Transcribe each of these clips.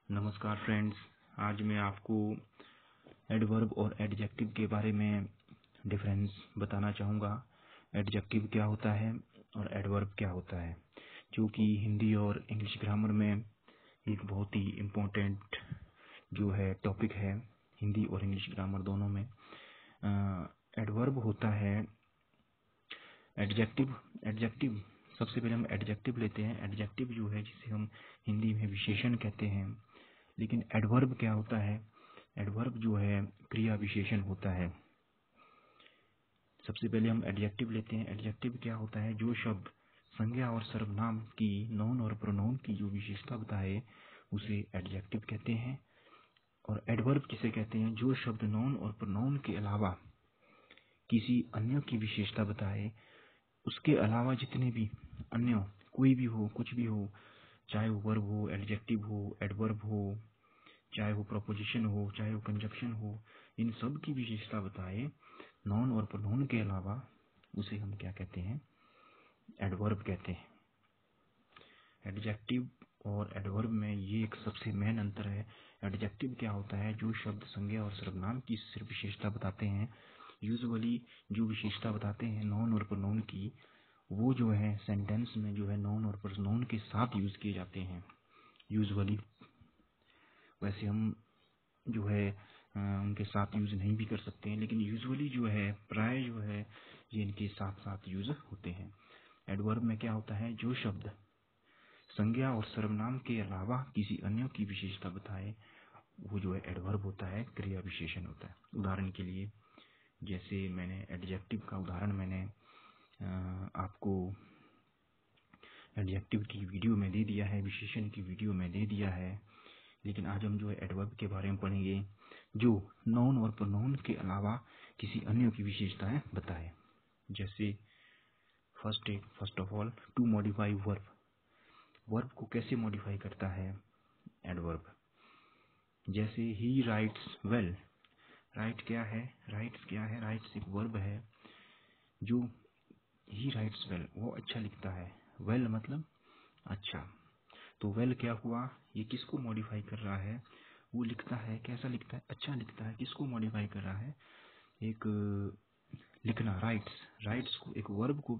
नमस्कार फ्रेंड्स, आज मैं आपको एडवर्ब और एडजेक्टिव के बारे में डिफरेंस बताना चाहूँगा। एडजेक्टिव क्या होता है और एडवर्ब क्या होता है, जो कि हिंदी और इंग्लिश ग्रामर में एक बहुत ही इम्पोर्टेंट जो है टॉपिक है, हिंदी और इंग्लिश ग्रामर दोनों में। एडवर्ब होता है एडजेक्टिव। एडजेक्टिव सबसे पहले हम एडजेक्टिव लेते हैं। एडजेक्टिव जो है जिसे हम हिंदी में विशेषण कहते हैं। लेकिन एडवर्ब क्या होता है? एडवर्ब जो है क्रिया विशेषण होता है। सबसे पहले हम एडजेक्टिव लेते हैं। एडजेक्टिव क्या होता है? जो शब्द संज्ञा और सर्वनाम की, नाउन और प्रोनाउन की जो विशेषता बताए उसे एडजेक्टिव कहते हैं। और एडवर्ब किसे कहते हैं? जो शब्द नाउन और प्रोनाउन के अलावा किसी अन्य की विशेषता बताए, उसके अलावा जितने भी अन्य कोई भी हो, कुछ भी हो, चाहे वो वर्ब हो, एडजेक्टिव हो, एडवर्ब हो, चाहे वो प्रपोजिशन हो, चाहे वो कंजक्शन हो, इन सब की विशेषता बताए नाउन और प्रोनाउन के अलावा, उसे हम क्या कहते हैं? एडवर्ब कहते हैं। एडजेक्टिव और एडवर्ब में ये एक सबसे मेन अंतर है। एडजेक्टिव क्या होता है? जो शब्द संज्ञा और सर्वनाम की सिर्फ विशेषता बताते हैं। यूजुअली जो विशेषता बताते हैं नाउन और प्रोनाउन की, वो जो है सेंटेंस में जो है नाउन और प्रोनाउन के साथ यूज किए जाते हैं यूजुअली। वैसे हम जो है उनके साथ यूज नहीं भी कर सकते हैं, लेकिन यूजुअली जो है, प्राय जो है, ये इनके साथ साथ यूज होते हैं। एडवर्ब में क्या होता है? जो शब्द संज्ञा और सर्वनाम के अलावा किसी अन्य की विशेषता बताए, वो जो है एडवर्ब होता है, क्रिया विशेषण होता है। उदाहरण के लिए, जैसे मैंने एडजेक्टिव का उदाहरण मैंने आपको एडजेक्टिव की वीडियो में दे दिया है, विशेषण की वीडियो में दे दिया है। लेकिन आज हम जो है एडवर्ब के बारे में पढ़ेंगे, जो नाउन और प्रोनाउन के अलावा किसी अन्य की विशेषताएं बताए। जैसे first of all, to modify verb. Verb को कैसे मॉडिफाई करता है एडवर्ब? जैसे ही राइट्स वेल। राइट क्या है? राइट्स एक वर्ब है। जो ही राइट्स वेल, वो अच्छा लिखता है। वेल मतलब अच्छा। तो वेल क्या हुआ? ये किसको मॉडिफाई कर रहा है? वो लिखता है, कैसा लिखता है? अच्छा लिखता है। किसको मॉडिफाई कर रहा है? एक लिखना, राइट्स को, एक वर्ब को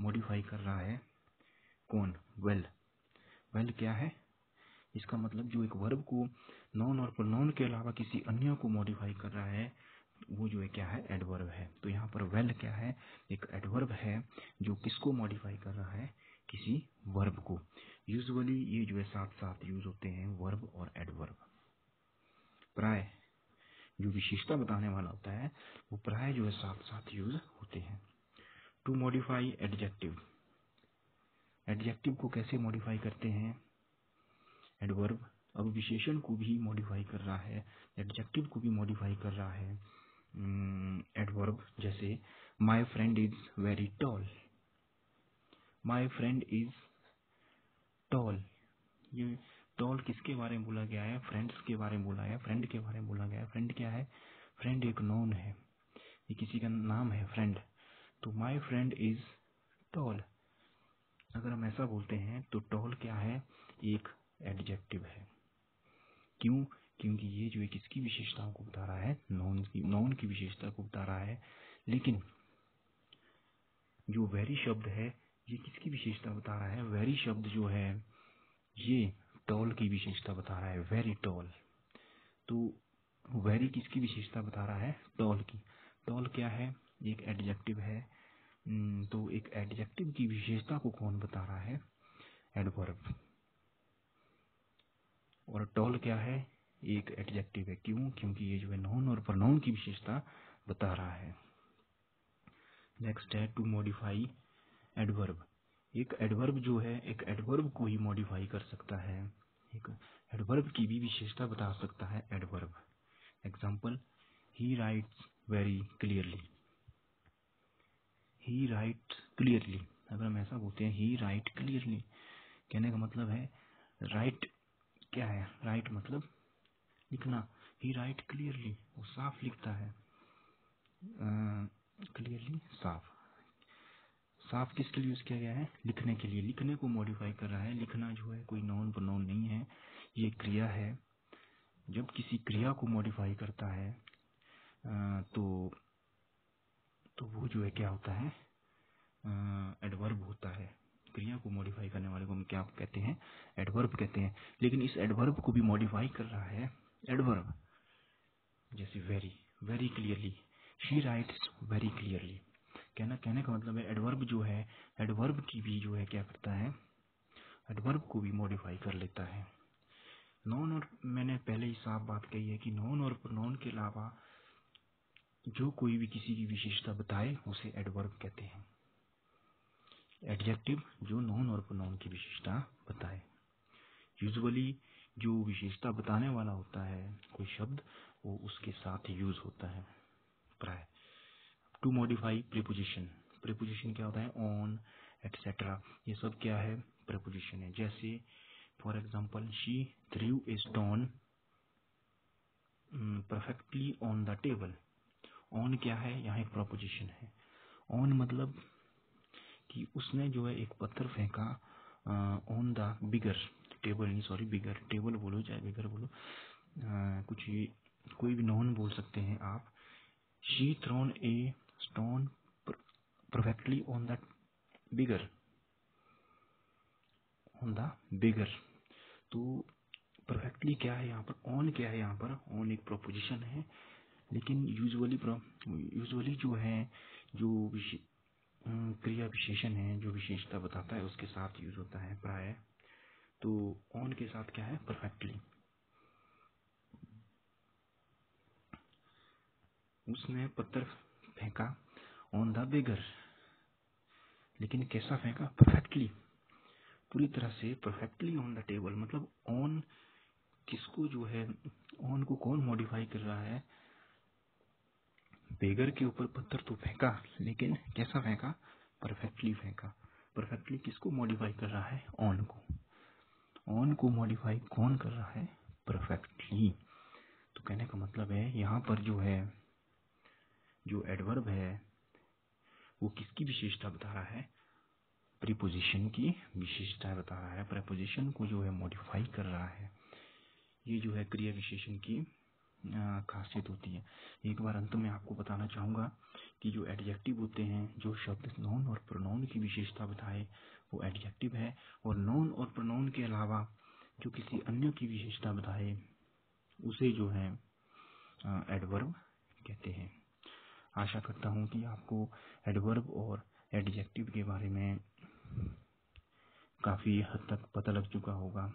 मॉडिफाई कर रहा है। कौन? वेल। वेल क्या है? इसका मतलब जो एक वर्ब को नाउन और प्रोनाउन के अलावा किसी अन्य को मॉडिफाई कर रहा है, वो जो है क्या है? एडवर्ब है। तो यहाँ पर वेल क्या है? एक एडवर्ब है जो किसको मॉडिफाई कर रहा है? किसी वर्ब को। यूजुअली ये जो है साथ साथ यूज होते हैं, वर्ब और एडवर्ब। प्राय जो विशेषता बताने वाला होता है, वो प्राय जो है साथ साथ यूज होते हैं। To modify adjective. एडजेक्टिव को कैसे मॉडिफाई करते हैं एडवर्ब? अब विशेषण को भी मॉडिफाई कर रहा है, एडजेक्टिव को भी मॉडिफाई कर रहा है एडवर्ब। जैसे my friend is very tall. My friend is tall. ये टॉल किसके बारे में बोला गया है? फ्रेंड्स के बारे में बोला है, फ्रेंड के बारे में बोला गया है। फ्रेंड क्या है? फ्रेंड एक नाउन है, ये किसी का नाम है, फ्रेंड। तो माई फ्रेंड इज टॉल। अगर हम ऐसा बोलते हैं तो टॉल क्या है? एक एडजेक्टिव है। क्यों? क्योंकि ये जो है किसकी विशेषताओं को बता रहा है? नाउन की विशेषता को बता रहा है। लेकिन जो वेरी शब्द है, ये किसकी विशेषता बता रहा है? वेरी शब्द जो है ये टॉल की विशेषता बता रहा है, वेरी टॉल। तो वेरी किसकी विशेषता बता रहा है? टॉल की। टॉल क्या है? एक एडजेक्टिव है। तो एक एडजेक्टिव की विशेषता को कौन बता रहा है? एडवर्ब। और टॉल क्या है? एक एडजेक्टिव है। क्यों? क्योंकि ये जो है नाउन और प्रोनाउन की विशेषता बता रहा है। नेक्स्ट है टू मॉडिफाई एडवर्ब। एक एडवर्ब जो है, एक एडवर्ब को ही मॉडिफाई कर सकता है, एक एडवर्ब की भी विशेषता बता सकता है एडवर्ब। एग्जाम्पल, ही राइट्स वेरी क्लियरली। ही राइट्स क्लियरली। अगर हम ऐसा बोलते हैं ही राइट क्लियरली, कहने का मतलब है राइट क्या है? राइट मतलब लिखना। ही राइट क्लियरली, वो साफ लिखता है। क्लियरली साफ। साफ किसके लिए यूज किया गया है? लिखने के लिए। लिखने को मॉडिफाई कर रहा है। लिखना जो है कोई नाउन प्रोनाउन नहीं है, ये क्रिया है। जब किसी क्रिया को मॉडिफाई करता है तो वो जो है क्या होता है? एडवर्ब होता है। क्रिया को मॉडिफाई करने वाले को हम क्या कहते हैं? एडवर्ब कहते हैं। लेकिन इस एडवर्ब को भी मॉडिफाई कर रहा है एडवर्ब। जैसे very, very clearly, she writes very clearly. कहने का मतलब है एडवर्ब जो है, एडवर्ब की भी जो है क्या करता है? एडवर्ब को भी मॉडिफाई कर लेता है। नॉन, और मैंने पहले ही साफ बात कही है कि नॉन और प्रोनाउन के अलावा जो कोई भी किसी की विशेषता बताए उसे एडवर्ब कहते हैं। एडजेक्टिव जो नॉन और प्रोनाउन की विशेषता बताए। यूजुअली जो विशेषता बताने वाला होता है कोई शब्द, वो उसके साथ यूज होता है प्राय। To modify preposition. प्रीपोजिशन क्या होता है? ऑन, एटसेट्रा, ये सब क्या है? प्रीपोजिशन है। जैसे for example, she through a stone perfectly on the table. On क्या है? यहाँ एक प्रोपोजिशन है। ऑन मतलब कि उसने जो है एक पत्थर फेंका ऑन द बिगर टेबल, नहीं सॉरी बिगर टेबल बोलो चाहे बिगर बोलो, कुछ कोई भी नॉन बोल सकते हैं आप। She thrown a stone perfectly on the bigger, on the bigger. तो परफेक्टली क्या है यहाँ पर? ऑन क्या है यहाँ पर? ऑन एक प्रोपोजिशन है, लेकिन यूजुअली जो है जो क्रिया विशेषण है, जो विशेषता बताता है उसके साथ यूज होता है प्राय। तो ऑन के साथ क्या है? परफेक्टली। उसने पत्थर फेंका ऑन द बिगर, लेकिन कैसा फेंका? परफेक्टली, पूरी तरह से परफेक्टली ऑन द टेबल। मतलब ऑन किसको जो है, ऑन को कौन मॉडिफाई कर रहा है? बेगर के ऊपर पत्थर तो फेंका, लेकिन कैसा फेंका? परफेक्टली फेंका। परफेक्टली किसको मॉडिफाई कर रहा है? ऑन को। ऑन को मॉडिफाई कौन कर रहा है? परफेक्टली। तो कहने का मतलब है यहाँ पर जो है, जो एडवर्ब है वो किसकी विशेषता बता रहा है? प्रीपोजिशन की विशेषता बता रहा है। प्रीपोजिशन को जो है मॉडिफाई कर रहा है। ये जो है क्रिया विशेषण की खासियत होती है। एक बार अंत में आपको बताना चाहूँगा कि जो एडजेक्टिव होते हैं, जो शब्द नॉन और प्रोनाउन की विशेषता बताए वो एडजेक्टिव है, और नॉन और प्रोनाउन के अलावा जो किसी अन्य की विशेषता बताए उसे जो है एडवर्ब कहते हैं। आशा करता हूँ कि आपको एडवर्ब और एडजेक्टिव के बारे में काफ़ी हद तक पता लग चुका होगा।